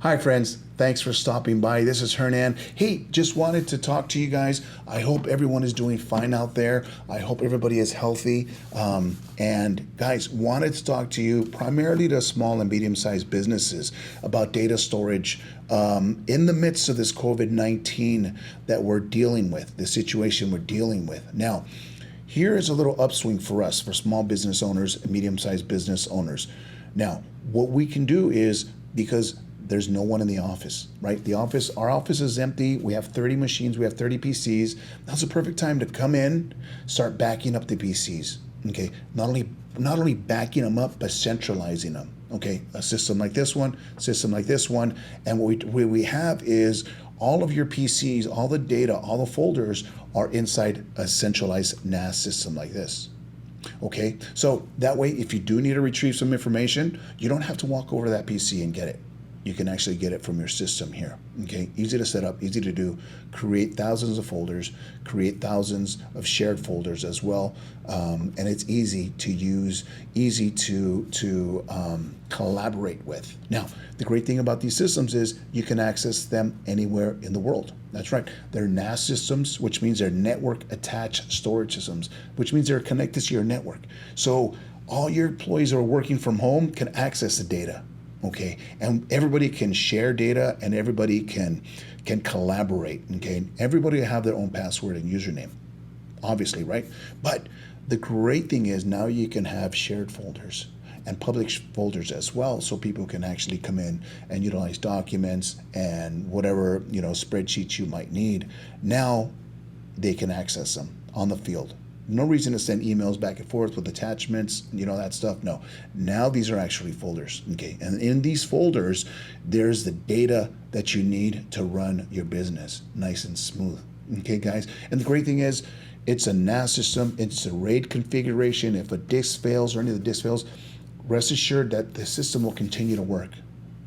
Hi, friends. Thanks for stopping by. This is Hernan. Hey, just wanted to talk to you guys. I hope everyone is doing fine out there. I hope everybody is healthy. And guys, wanted to talk to you primarily to small and medium-sized businesses about data storage in the midst of this COVID-19 that we're dealing with, the situation we're dealing with. Now, here is a little upswing for us, for small business owners and medium-sized business owners. Now, what we can do is, because there's no one in the office, right? Our office is empty. We have 30 machines, we have 30 PCs. That's a perfect time to come in, start backing up the PCs, okay? Not only backing them up, but centralizing them, okay? A system like this one, and what we have is all of your PCs, all the data, all the folders are inside a centralized NAS system like this. Okay, so that way, if you do need to retrieve some information, you don't have to walk over to that PC and get it. You can actually get it from your system here. Okay, easy to set up, easy to do. Create thousands of folders, create thousands of shared folders as well, and it's easy to use, easy to collaborate with. Now, the great thing about these systems is you can access them anywhere in the world. That's right. They're NAS systems, which means they're network attached storage systems, which means they're connected to your network. So all your employees who are working from home can access the data. Okay, and everybody can share data, and everybody can collaborate. Okay, everybody will have their own password and username, obviously, right? But the great thing is now you can have shared folders and public folders as well, so people can actually come in and utilize documents and whatever spreadsheets you might need. Now they can access them on the field. No reason to send emails back and forth with attachments, that stuff. No, now these are actually folders, okay? And in these folders, there's the data that you need to run your business nice and smooth, okay, guys? And the great thing is, it's a NAS system, it's a RAID configuration. If a disk fails or any of the disk fails, rest assured that the system will continue to work,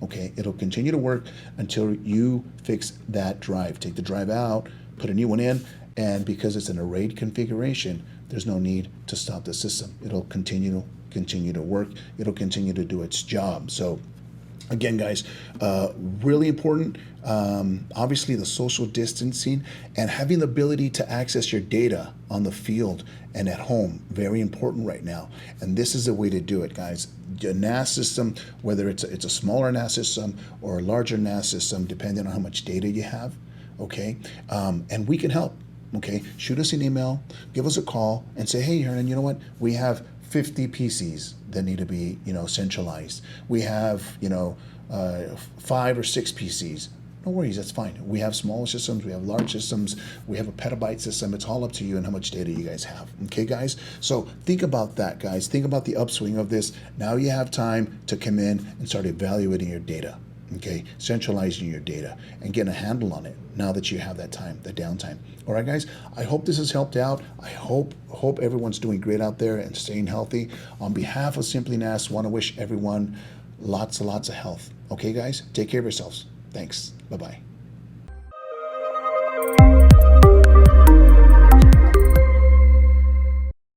okay? It'll continue to work until you fix that drive. Take the drive out, put a new one in, and because it's an RAID configuration, there's no need to stop the system. It'll continue to work. It'll continue to do its job. So again, guys, really important. Obviously, the social distancing and having the ability to access your data on the field and at home, very important right now. And this is the way to do it, guys. A NAS system, whether it's a smaller NAS system or a larger NAS system, depending on how much data you have, okay? And we can help. Okay, shoot us an email, give us a call, and say, hey, Hernan, you know what? We have 50 PCs that need to be, centralized. We have, 5 or 6 PCs. No worries, that's fine. We have small systems, we have large systems, we have a petabyte system. It's all up to you and how much data you guys have. Okay, guys? So think about that, guys. Think about the upswing of this. Now you have time to come in and start evaluating your data. Okay, centralizing your data and getting a handle on it now that you have that time, the downtime. All right, guys, I hope this has helped out. I hope everyone's doing great out there and staying healthy. On behalf of Simply NAS, want to wish everyone lots and lots of health. Okay, guys, take care of yourselves. Thanks. Bye-bye.